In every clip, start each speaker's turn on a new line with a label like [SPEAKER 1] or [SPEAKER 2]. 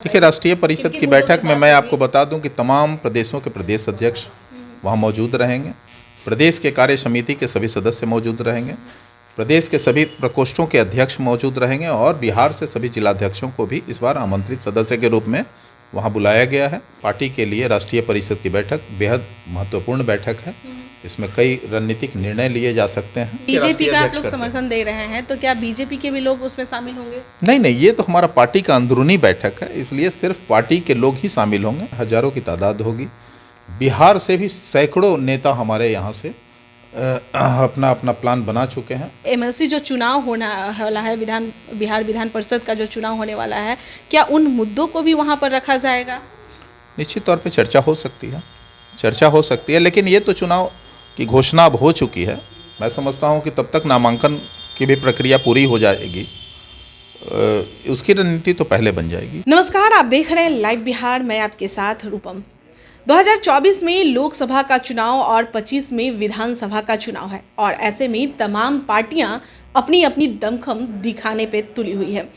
[SPEAKER 1] देखिए, राष्ट्रीय परिषद की बैठक में मैं आपको बता दूं कि तमाम प्रदेशों के प्रदेश अध्यक्ष वहां मौजूद रहेंगे। प्रदेश के कार्य समिति के सभी सदस्य मौजूद रहेंगे। प्रदेश के सभी प्रकोष्ठों के अध्यक्ष मौजूद रहेंगे और बिहार से सभी जिलाध्यक्षों को भी इस बार आमंत्रित सदस्य के रूप में वहां बुलाया गया है। पार्टी के लिए राष्ट्रीय परिषद की बैठक बेहद महत्वपूर्ण बैठक है। इसमें कई रणनीतिक निर्णय लिए जा सकते हैं।
[SPEAKER 2] बीजेपी का आप लोग समर्थन दे रहे हैं, तो क्या बीजेपी के भी लोग उसमें शामिल होंगे?
[SPEAKER 1] नहीं, ये तो हमारा पार्टी का अंदरूनी बैठक है, इसलिए सिर्फ पार्टी के लोग ही शामिल होंगे। हजारों की तादाद होगी। बिहार से भी सैकड़ों नेता हमारे यहाँ से अपना अपना प्लान बना चुके हैं।
[SPEAKER 2] एमएलसी जो चुनाव होना वाला है, बिहार विधान परिषद का जो चुनाव होने वाला है, क्या उन मुद्दों को भी वहाँ पर रखा जाएगा?
[SPEAKER 1] निश्चित तौर पे चर्चा हो सकती है, लेकिन ये तो चुनाव की घोषणा अब हो चुकी है। मैं समझता हूँ कि तब तक नामांकन की भी प्रक्रिया पूरी हो जाएगी, उसकी रणनीति तो पहले बन जाएगी।
[SPEAKER 2] नमस्कार, आप देख रहे हैं लाइव बिहार, मैं आपके साथ रूपम। 2024 में लोकसभा का चुनाव और 25 में विधानसभा का चुनाव है और ऐसे में तमाम पार्टियां अपनी अपनी दमखम दिखाने पे तुली हुई है।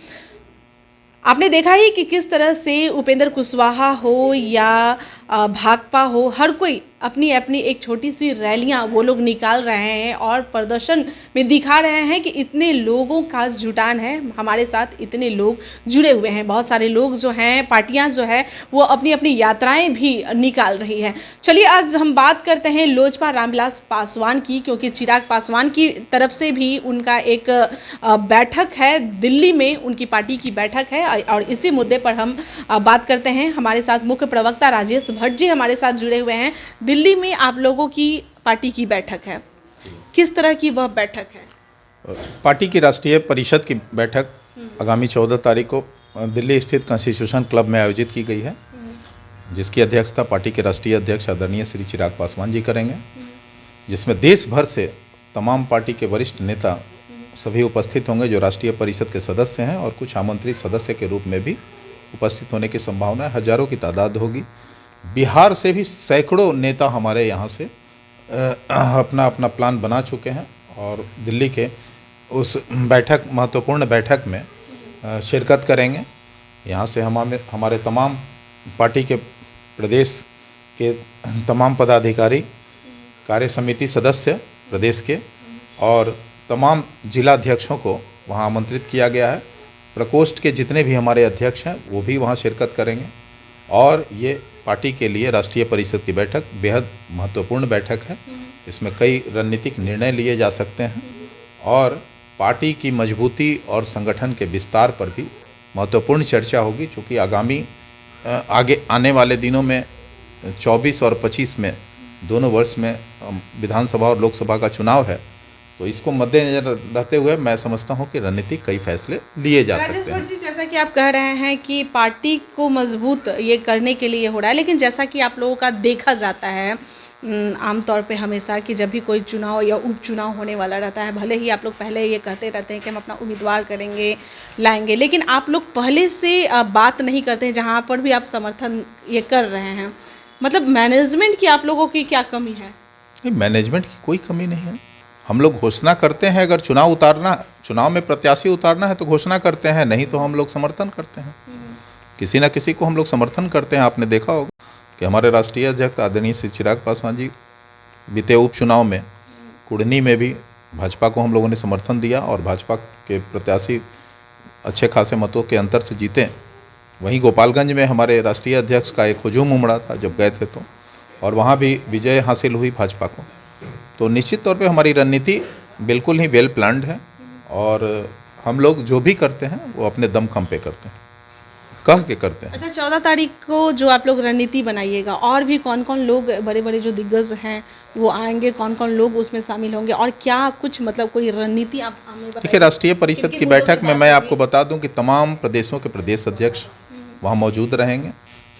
[SPEAKER 2] आपने देखा ही कि किस तरह से उपेंद्र कुशवाहा हो या भाकपा हो, हर कोई अपनी अपनी एक छोटी सी रैलियां वो लोग निकाल रहे हैं और प्रदर्शन में दिखा रहे हैं कि इतने लोगों का जुटान है, हमारे साथ इतने लोग जुड़े हुए हैं। बहुत सारे लोग जो हैं, पार्टियां जो है वो अपनी अपनी यात्राएं भी निकाल रही हैं। चलिए आज हम बात करते हैं लोजपा रामविलास पासवान की, क्योंकि चिराग पासवान की तरफ से भी उनका एक बैठक है, दिल्ली में उनकी पार्टी की बैठक है और इसी मुद्दे पर हम बात करते हैं। हमारे साथ मुख्य प्रवक्ता राजेश भट्ट जी हमारे साथ जुड़े हुए हैं। दिल्ली में आप लोगों की पार्टी की बैठक है, किस तरह की वह बैठक है?
[SPEAKER 1] पार्टी की राष्ट्रीय परिषद की बैठक आगामी 14 तारीख को दिल्ली स्थित कॉन्स्टिट्यूशन क्लब में आयोजित की गई है, जिसकी अध्यक्षता पार्टी के राष्ट्रीय अध्यक्ष आदरणीय श्री चिराग पासवान जी करेंगे, जिसमें देश भर से तमाम पार्टी के वरिष्ठ नेता सभी उपस्थित होंगे जो राष्ट्रीय परिषद के सदस्य हैं, और कुछ आमंत्रित सदस्य के रूप में भी उपस्थित होने की संभावना है। हजारों की तादाद होगी। बिहार से भी सैकड़ों नेता हमारे यहाँ से अपना अपना प्लान बना चुके हैं और दिल्ली के उस महत्वपूर्ण बैठक में शिरकत करेंगे। यहाँ से हमारे तमाम पार्टी के प्रदेश के तमाम पदाधिकारी, कार्य समिति सदस्य प्रदेश के और तमाम जिलाध्यक्षों को वहाँ आमंत्रित किया गया है। प्रकोष्ठ के जितने भी हमारे अध्यक्ष हैं वो भी वहाँ शिरकत करेंगे और ये पार्टी के लिए राष्ट्रीय परिषद की बैठक बेहद महत्वपूर्ण बैठक है। इसमें कई रणनीतिक निर्णय लिए जा सकते हैं और पार्टी की मजबूती और संगठन के विस्तार पर भी महत्वपूर्ण चर्चा होगी, चूँकि आगे आने वाले दिनों में 24 और 25 में दोनों वर्ष में विधानसभा और लोकसभा का चुनाव है, तो इसको मद्देनजर रखते हुए मैं समझता हूं कि रणनीतिक कई फैसले लिए जा सकते हैं।
[SPEAKER 2] जैसा कि आप कह रहे हैं कि पार्टी को मजबूत ये करने के लिए हो रहा है, लेकिन जैसा कि आप लोगों का देखा जाता है आमतौर पे हमेशा कि जब भी कोई चुनाव या उपचुनाव होने वाला रहता है, भले ही आप लोग पहले ये कहते रहते हैं कि हम अपना उम्मीदवार करेंगे, लाएंगे, लेकिन आप लोग पहले से बात नहीं करते हैं जहाँ पर भी आप समर्थन ये कर रहे हैं। मतलब मैनेजमेंट की आप लोगों की क्या कमी है?
[SPEAKER 1] मैनेजमेंट की कोई कमी नहीं है। हम लोग घोषणा करते हैं, अगर चुनाव में प्रत्याशी उतारना है तो घोषणा करते हैं, नहीं तो हम लोग समर्थन करते हैं। किसी न किसी को हम लोग समर्थन करते हैं। आपने देखा होगा कि हमारे राष्ट्रीय अध्यक्ष आदरणीय श्री चिराग पासवान जी बीते उपचुनाव में कुढ़नी में भी भाजपा को हम लोगों ने समर्थन दिया और भाजपा के प्रत्याशी अच्छे खासे मतों के अंतर से जीते। वहीं गोपालगंज में हमारे राष्ट्रीय अध्यक्ष का एक हुजूम उमड़ा था जब गए थे तो, और वहाँ भी विजय हासिल हुई भाजपा को। तो निश्चित तौर पे हमारी रणनीति बिल्कुल ही वेल प्लान्ड है और हम लोग जो भी करते हैं वो अपने दमखम पे करते हैं, कह के करते हैं।
[SPEAKER 2] अच्छा, 14 तारीख को जो आप लोग रणनीति बनाइएगा, और भी कौन कौन लोग बड़े बड़े जो दिग्गज हैं वो आएंगे, कौन कौन लोग उसमें शामिल होंगे और क्या कुछ मतलब कोई रणनीति आप हमें बताइए?
[SPEAKER 1] देखिए, राष्ट्रीय परिषद की बैठक में मैं आपको बता दूं कि तमाम प्रदेशों के प्रदेश अध्यक्ष वहाँ मौजूद रहेंगे।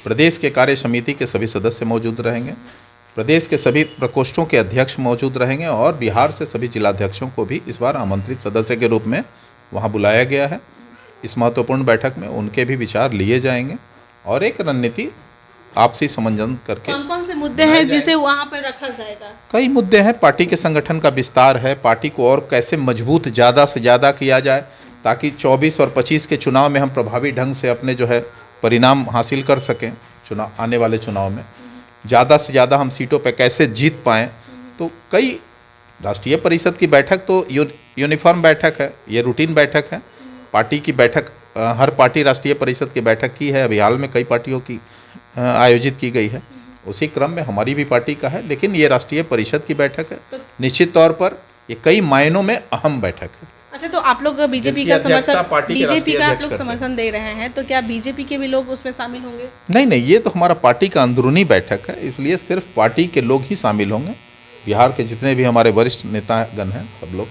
[SPEAKER 1] प्रदेश के कार्य समिति के सभी सदस्य मौजूद रहेंगे। प्रदेश के सभी प्रकोष्ठों के अध्यक्ष मौजूद रहेंगे और बिहार से सभी जिलाध्यक्षों को भी इस बार आमंत्रित सदस्य के रूप में वहां बुलाया गया है। इस महत्वपूर्ण बैठक में उनके भी विचार लिए जाएंगे और एक रणनीति आपसी समन्वय करके।
[SPEAKER 2] कौन कौन से मुद्दे हैं जिसे वहां पर रखा जाएगा?
[SPEAKER 1] कई मुद्दे हैं। पार्टी के संगठन का विस्तार है, पार्टी को और कैसे मजबूत ज़्यादा से ज़्यादा किया जाए ताकि 24 और 25 के चुनाव में हम प्रभावी ढंग से अपने जो है परिणाम हासिल कर सकें चुनाव, आने वाले चुनाव में ज़्यादा से ज़्यादा हम सीटों पर कैसे जीत पाएँ। तो कई राष्ट्रीय परिषद की बैठक तो यूनिफॉर्म बैठक है, ये रूटीन बैठक है। पार्टी की बैठक हर पार्टी राष्ट्रीय परिषद की बैठक की है, अभी हाल में कई पार्टियों की आयोजित की गई है। उसी क्रम में हमारी भी पार्टी का है, लेकिन ये राष्ट्रीय परिषद की बैठक है। निश्चित तौर पर ये कई मायनों में अहम बैठक है।
[SPEAKER 2] अच्छा, तो आप लोग बीजेपी का आप लोग समर्थन दे रहे हैं, तो क्या बीजेपी के भी लोग उसमें शामिल होंगे?
[SPEAKER 1] नहीं, ये तो हमारा पार्टी का अंदरूनी बैठक है, इसलिए सिर्फ पार्टी के लोग ही शामिल होंगे। बिहार के जितने भी हमारे वरिष्ठ नेतागण हैं सब लोग,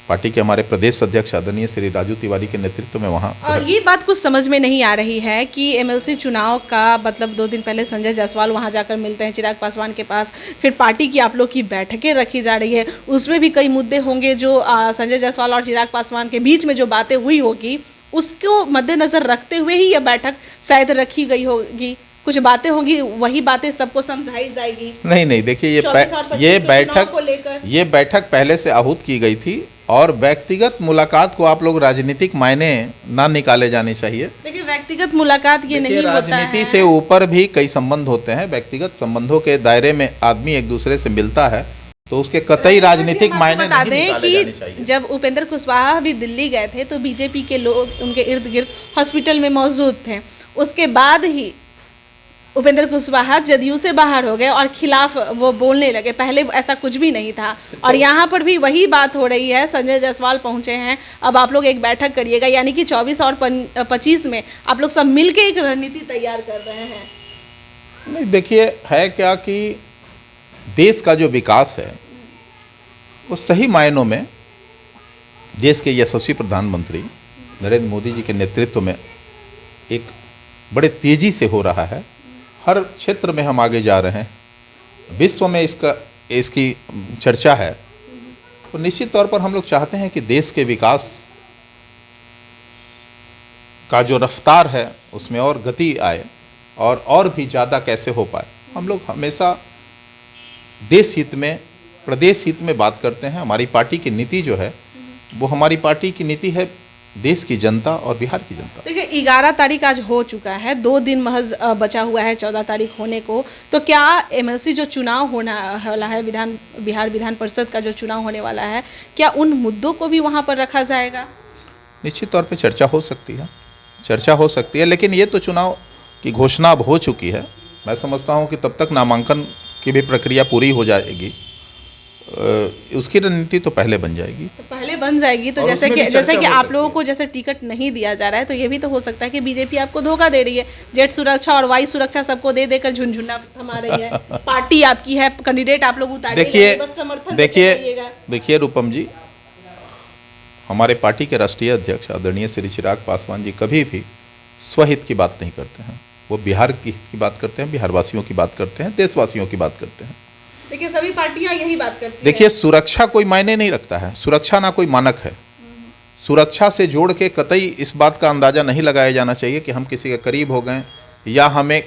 [SPEAKER 1] पार्टी के हमारे प्रदेश अध्यक्ष आदरणीय श्री राजू तिवारी के नेतृत्व में वहाँ।
[SPEAKER 2] और ये बात कुछ समझ में नहीं आ रही है कि एमएलसी चुनाव का मतलब 2 दिन पहले संजय जायसवाल वहाँ जाकर मिलते हैं चिराग पासवान के पास, फिर पार्टी की आप लोग की बैठकें रखी जा रही है, उसमें भी कई मुद्दे होंगे जो संजय जायसवाल और चिराग पासवान के बीच में जो बातें हुई होगी उसको मद्देनजर रखते हुए ही यह बैठक शायद रखी गई होगी। कुछ बातें होंगी, वही बातें सबको समझाई जाएगी।
[SPEAKER 1] नहीं, देखिए ये बैठक पहले से आहूत की गई थी और व्यक्तिगत मुलाकात को आप लोग राजनीतिक मायने ना निकाले जाने चाहिए।
[SPEAKER 2] देखिए व्यक्तिगत मुलाकात ये नहीं होता है।
[SPEAKER 1] राजनीति से ऊपर भी कई संबंध होते हैं, व्यक्तिगत संबंधों के दायरे में आदमी एक दूसरे से मिलता है तो उसके कतई राजनीतिक मायने नहीं निकाले जाने चाहिए।
[SPEAKER 2] जब उपेंद्र कुशवाहा भी दिल्ली गए थे तो बीजेपी के लोग उनके इर्द गिर्द हॉस्पिटल में मौजूद थे, उसके बाद ही उपेंद्र कुशवाहा जदयू से बाहर हो गए और खिलाफ वो बोलने लगे, पहले ऐसा कुछ भी नहीं था। और यहाँ पर भी वही बात हो रही है, संजय जायसवाल पहुँचे हैं, अब आप लोग एक बैठक करिएगा, यानी कि 24 और 25 में आप लोग सब मिलके एक रणनीति तैयार कर रहे हैं।
[SPEAKER 1] नहीं, देखिए है क्या कि देश का जो विकास है वो सही मायनों में देश के यशस्वी प्रधानमंत्री नरेंद्र मोदी जी के नेतृत्व में एक बड़े तेजी से हो रहा है। हर क्षेत्र में हम आगे जा रहे हैं, विश्व में इसकी चर्चा है। तो निश्चित तौर पर हम लोग चाहते हैं कि देश के विकास का जो रफ्तार है उसमें और गति आए और भी ज़्यादा कैसे हो पाए। हम लोग हमेशा देश हित में, प्रदेश हित में बात करते हैं। हमारी पार्टी की नीति जो है वो हमारी पार्टी की नीति है देश की जनता और बिहार की जनता।
[SPEAKER 2] देखिए 11 तारीख आज हो चुका है, 2 दिन महज बचा हुआ है 14 तारीख होने को। तो क्या एमएलसी जो चुनाव होना वाला है, बिहार विधान परिषद का जो चुनाव होने वाला है, क्या उन मुद्दों को भी वहाँ पर रखा जाएगा?
[SPEAKER 1] निश्चित तौर पे चर्चा हो सकती है, लेकिन ये तो चुनाव की घोषणा अब हो चुकी है। मैं समझता हूँ कि तब तक नामांकन की भी प्रक्रिया पूरी हो जाएगी, उसकी रणनीति तो पहले बन जाएगी।
[SPEAKER 2] तो जैसे कि आप लोगों को जैसे टिकट नहीं दिया जा रहा है, तो ये भी तो हो सकता है कि बीजेपी आपको धोखा दे रही है, जेट सुरक्षा और वायु सुरक्षा सबको देकर झुनझुना थमा रही है। पार्टी आपकी है, कैंडिडेट आप लोग उतारिए।
[SPEAKER 1] देखिए रूपम जी, हमारे पार्टी के राष्ट्रीय अध्यक्ष आदरणीय श्री चिराग पासवान जी कभी भी स्वहित की बात नहीं करते हैं। वो बिहार की हित की बात करते हैं, बिहार वासियों की बात करते हैं, देशवासियों की बात करते हैं।
[SPEAKER 2] देखिए सभी पार्टियां यही बात करती हैं।
[SPEAKER 1] देखिए सुरक्षा कोई मायने नहीं रखता है, सुरक्षा ना कोई मानक है। सुरक्षा से जोड़ के कतई इस बात का अंदाजा नहीं लगाया जाना चाहिए कि हम किसी के करीब हो गए या हमें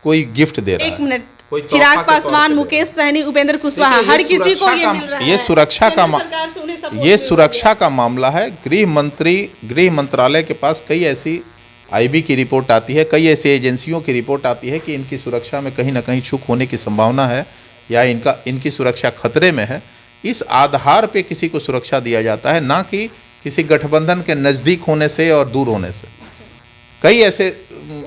[SPEAKER 1] कोई गिफ्ट दे रहा है।
[SPEAKER 2] एक मिनट, चिराग पासवान, मुकेश सहनी, उपेंद्र कुशवाहा, हर किसी को ये मिल रहा है।
[SPEAKER 1] ये सुरक्षा का मामला है। गृह मंत्रालय के पास कई ऐसी आईबी की रिपोर्ट आती है, कई ऐसी एजेंसियों की रिपोर्ट आती है कि इनकी सुरक्षा में कहीं ना कहीं चूक होने की संभावना है या इनकी सुरक्षा खतरे में है। इस आधार पे किसी को सुरक्षा दिया जाता है, ना कि किसी गठबंधन के नज़दीक होने से और दूर होने से। कई ऐसे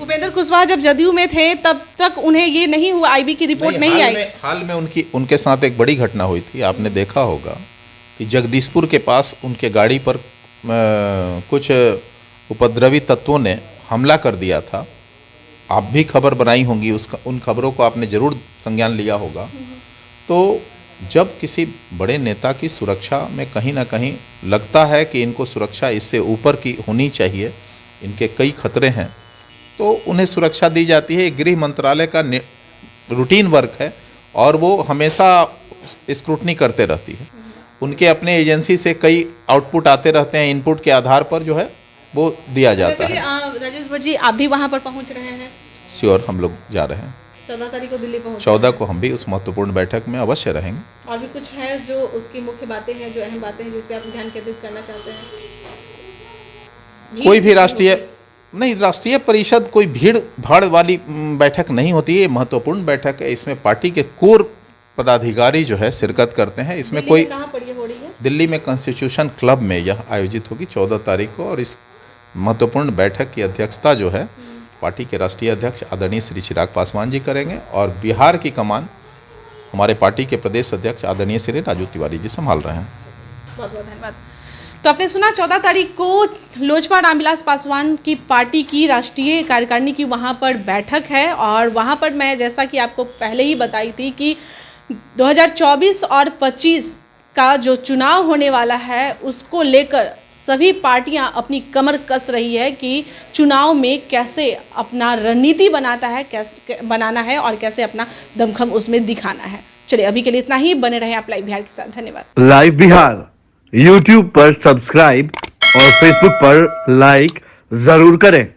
[SPEAKER 2] उपेंद्र कुशवाहा जब जदयू में थे तब तक उन्हें ये नहीं हुआ, आईबी की रिपोर्ट नहीं आई।
[SPEAKER 1] हाल में उनके साथ एक बड़ी घटना हुई थी, आपने देखा होगा कि जगदीशपुर के पास उनके गाड़ी पर कुछ उपद्रवी तत्वों ने हमला कर दिया था। आप भी खबर बनाई होंगी, उन खबरों को आपने जरूर संज्ञान लिया होगा। तो जब किसी बड़े नेता की सुरक्षा में कहीं ना कहीं लगता है कि इनको सुरक्षा इससे ऊपर की होनी चाहिए, इनके कई खतरे हैं, तो उन्हें सुरक्षा दी जाती है। गृह मंत्रालय का रूटीन वर्क है और वो हमेशा स्क्रूटनी करते रहती है। उनके अपने एजेंसी से कई आउटपुट आते रहते हैं, इनपुट के आधार पर जो है वो दिया जाता है।
[SPEAKER 2] राजेश भट्ट जी, आप भी वहाँ पर पहुँच रहे हैं?
[SPEAKER 1] श्योर, हम लोग जा रहे हैं।
[SPEAKER 2] 14 तारीख को दिल्ली पहुँच
[SPEAKER 1] 14 को हम भी उस महत्वपूर्ण बैठक में अवश्य रहेंगे।
[SPEAKER 2] और भी कुछ है जो उसकी मुख्य बातें हैं, जो अहम बातें हैं जिस पे आप ध्यान केंद्रित करना चाहते हैं?
[SPEAKER 1] कोई भी राष्ट्रीय नहीं, राष्ट्रीय परिषद कोई भीड़ भाड़ वाली बैठक नहीं होती है। ये महत्वपूर्ण बैठक है। इसमें पार्टी के कोर पदाधिकारी जो है शिरकत करते हैं। इसमें
[SPEAKER 2] दिल्ली
[SPEAKER 1] कोई
[SPEAKER 2] में कहाँ पर ये हो रही है?
[SPEAKER 1] दिल्ली में कॉन्स्टिट्यूशन क्लब में यह आयोजित होगी 14 तारीख को। और इस महत्वपूर्ण बैठक की अध्यक्षता जो है पार्टी के राष्ट्रीय अध्यक्ष आदरणीय श्री चिराग पासवान जी करेंगे और बिहार की कमान हमारे पार्टी के प्रदेश अध्यक्ष आदरणीय श्री राजू तिवारी जी संभाल रहे हैं।
[SPEAKER 2] बहुत बहुत धन्यवाद। तो आपने सुना 14 तारीख को लोजपा रामविलास पासवान की पार्टी की राष्ट्रीय कार्यकारिणी की वहाँ पर बैठक है। और वहाँ पर मैं जैसा कि आपको पहले ही बताई थी कि 2024 और 25 का जो चुनाव होने वाला है उसको लेकर सभी पार्टियां अपनी कमर कस रही है कि चुनाव में कैसे अपना रणनीति बनाना है और कैसे अपना दमखम उसमें दिखाना है। चलिए अभी के लिए इतना ही। बने रहे आप लाइव बिहार के साथ। धन्यवाद।
[SPEAKER 3] लाइव बिहार यूट्यूब पर सब्सक्राइब और फेसबुक पर लाइक जरूर करें।